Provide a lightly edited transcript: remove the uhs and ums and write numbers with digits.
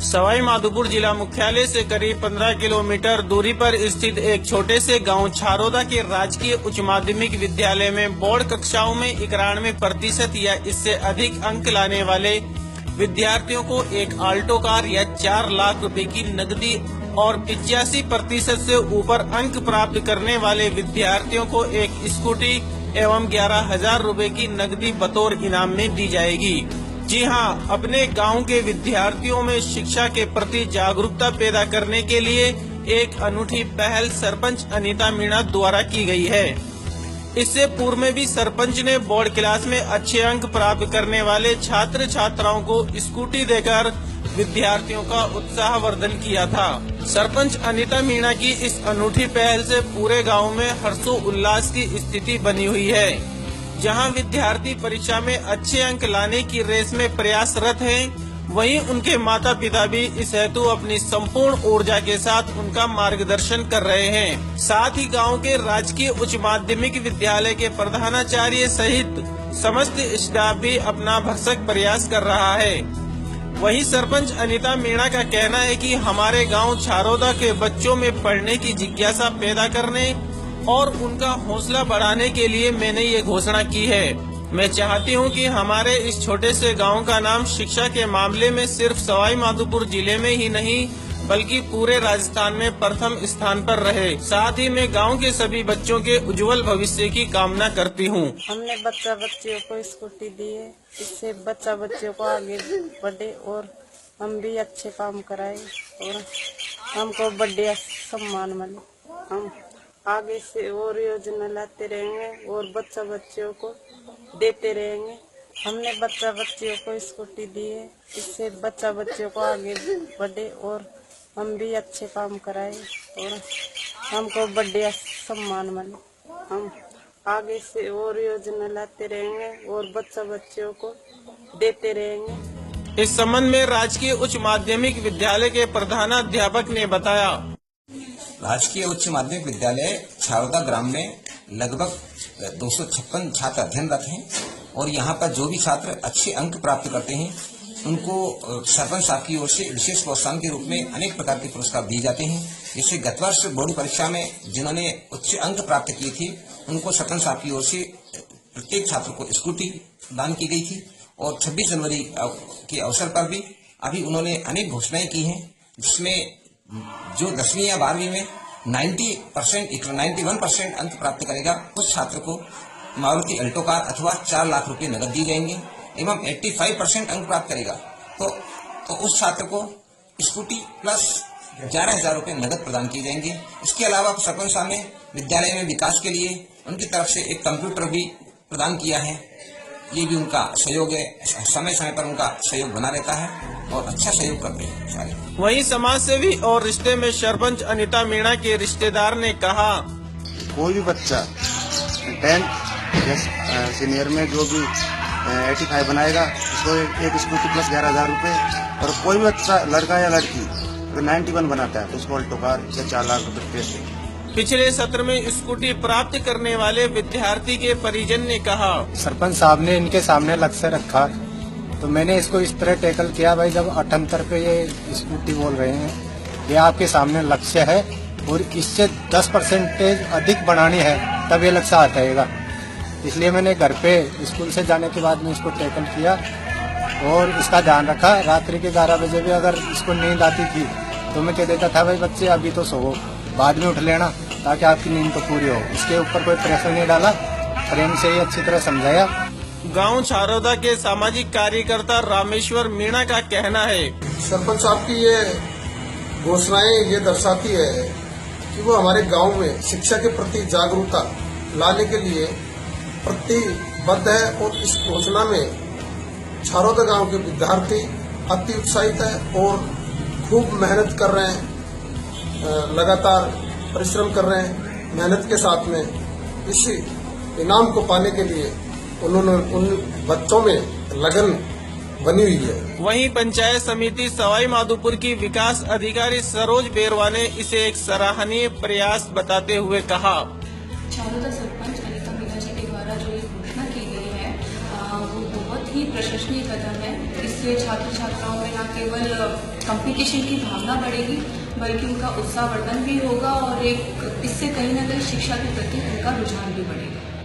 सवाई माधोपुर जिला मुख्यालय से करीब 15 किलोमीटर दूरी पर स्थित एक छोटे से गांव छारोदा के राजकीय उच्च माध्यमिक विद्यालय में बोर्ड कक्षाओं में 91% या इससे अधिक अंक लाने वाले विद्यार्थियों को एक आल्टो कार या 4 लाख रुपए की नकदी और 85% से ऊपर अंक प्राप्त करने वाले विद्यार्थियों को एक स्कूटी एवं 11,000 रुपए की नकदी बतौर इनाम में दी जाएगी। जी हां, अपने गांव के विद्यार्थियों में शिक्षा के प्रति जागरूकता पैदा करने के लिए एक अनूठी पहल सरपंच अनीता मीणा द्वारा की गई है। इससे पूर्व में भी सरपंच ने बोर्ड क्लास में अच्छे अंक प्राप्त करने वाले छात्र छात्राओं को स्कूटी देकर विद्यार्थियों का उत्साहवर्धन किया था। सरपंच अनीता मीणा की इस अनूठी पहल से पूरे गांव में हर्षोल्लास की स्थिति बनी हुई है। जहां विद्यार्थी परीक्षा में अच्छे अंक लाने की रेस में प्रयासरत हैं, वहीं उनके माता पिता भी इस हेतु अपनी संपूर्ण ऊर्जा के साथ उनका मार्गदर्शन कर रहे हैं। साथ ही गांव के राजकीय उच्च माध्यमिक विद्यालय के प्रधानाचार्य सहित समस्त स्टाफ भी अपना भरसक प्रयास कर रहा है। वहीं सरपंच अनीता मीणा का कहना है कि हमारे गांव छारोदा के बच्चों में पढ़ने की जिज्ञासा पैदा करने और उनका हौसला बढ़ाने के लिए मैंने ये घोषणा की है। मैं चाहती हूं कि हमारे इस छोटे से गांव का नाम शिक्षा के मामले में सिर्फ सवाई माधोपुर जिले में ही नहीं बल्कि पूरे राजस्थान में प्रथम स्थान पर रहे। साथ ही मैं गांव के सभी बच्चों के उज्जवल भविष्य की कामना करती हूं। हमने बच्चों को स्कूटी दी है, इससे बच्चों को आगे बढ़े और हम भी अच्छे काम कराए और हमको बढ़िया सम्मान मिले। हम आगे से और योजना लाते रहेंगे और बच्चों को देते रहेंगे। हमने बच्चों को स्कूटी दी है, इससे बच्चों को आगे बढ़े और हम भी अच्छे काम कराए और हमको बढ़िया सम्मान मिले। हम आगे से और योजना लाते रहेंगे और बच्चों को देते रहेंगे। इस संबंध में राजकीय उच्च माध्यमिक विद्यालय के प्रधानाध्यापक ने बताया। राजकीय उच्च माध्यमिक विद्यालय छारोदा ग्राम में लगभग 256 छात्र अध्ययनरत हैं और यहाँ पर जो भी छात्र अच्छे अंक प्राप्त करते हैं उनको सरपंच साहब की ओर से विशेष प्रोत्साहन के रूप में अनेक प्रकार के पुरस्कार दिए जाते हैं। जैसे गत वर्ष बोर्ड परीक्षा में जिन्होंने उच्च अंक प्राप्त किए थे उनको सरपंच साहब की ओर से प्रत्येक छात्र को स्कूटी दान की गई थी और 26 जनवरी के अवसर पर भी अभी उन्होंने अनेक घोषणाएं की हैं, जिसमें जो 10वीं या 12वीं में 91% अंक प्राप्त करेगा उस छात्र को मारुति अल्टो कार अथवा 4 लाख रुपए नगद दिए जाएंगे एवं 85% अंक प्राप्त करेगा तो उस छात्र को स्कूटी प्लस 11,000 रुपए नगद प्रदान किए जाएंगे। इसके अलावा सरपंच साहब ने विद्यालय में विकास के लिए उनकी तरफ से एक कंप्यूटर भी प्रदान किया है। ये भी उनका सहयोग है, समय समय पर उनका सहयोग बना रहता है और अच्छा सहयोग करते हैं सारे। वहीं समाज सेवी और रिश्ते में सरपंच अनीता मीणा के रिश्तेदार ने कहा, कोई भी बच्चा 10th सीनियर में जो भी 85 बनाएगा उसको एक स्कूटी प्लस 11,000 रुपए, और कोई भी बच्चा लड़का या लड़की अगर 91 बनाता है तो उसको अल्टो कार या 4 लाख रुपए पैसे। पिछले सत्र में स्कूटी प्राप्त करने वाले विद्यार्थी के परिजन ने कहा, सरपंच साहब ने इनके सामने लक्ष्य रखा तो मैंने इसको इस तरह टैकल किया। भाई जब 78 पे ये स्कूटी बोल रहे हैं, ये आपके सामने लक्ष्य है और इससे 10% अधिक बढ़ानी है तब ये लक्ष्य आता है। इसलिए मैंने घर पे स्कूल से जाने के बाद में इसको टैकल किया और इसका ध्यान रखा। रात्रि के 11 बजे भी अगर इसको नींद आती थी तो मैं कह देता था, भाई बच्चे अभी तो सो, बाद में उठ लेना ताकि आपकी नींद तो पूरी हो। इसके ऊपर कोई प्रेशर नहीं डाला, प्रेम से ही अच्छी तरह समझाया। गांव छारोदा के सामाजिक कार्यकर्ता रामेश्वर मीणा का कहना है, सरपंच साहब की ये घोषणाएं ये दर्शाती है कि वो हमारे गांव में शिक्षा के प्रति जागरूकता लाने के लिए प्रतिबद्ध है और इस घोषणा में छारोदा गांव के विद्यार्थी अति उत्साहित है और खूब मेहनत कर रहे हैं, लगातार परिश्रम कर रहे हैं। मेहनत के साथ में इस इनाम को पाने के लिए उन्होंने उन बच्चों में लगन बनी हुई है। वहीं पंचायत समिति सवाई माधोपुर की विकास अधिकारी सरोज बेरवा ने इसे एक सराहनीय प्रयास बताते हुए कहा, छारोदा सरपंच अनीता मीणा जी के द्वारा जो ये घोषणा की गई है वो बहुत ही प्रशंसनीय कदम है। इससे छात्र छात्राओं में न केवल कंपटीशन की भावना बढ़ेगी, बल्कि उनका उत्साहवर्धन भी होगा और एक इससे कहीं ना कहीं शिक्षा के प्रति उनका रुझान भी बढ़ेगा।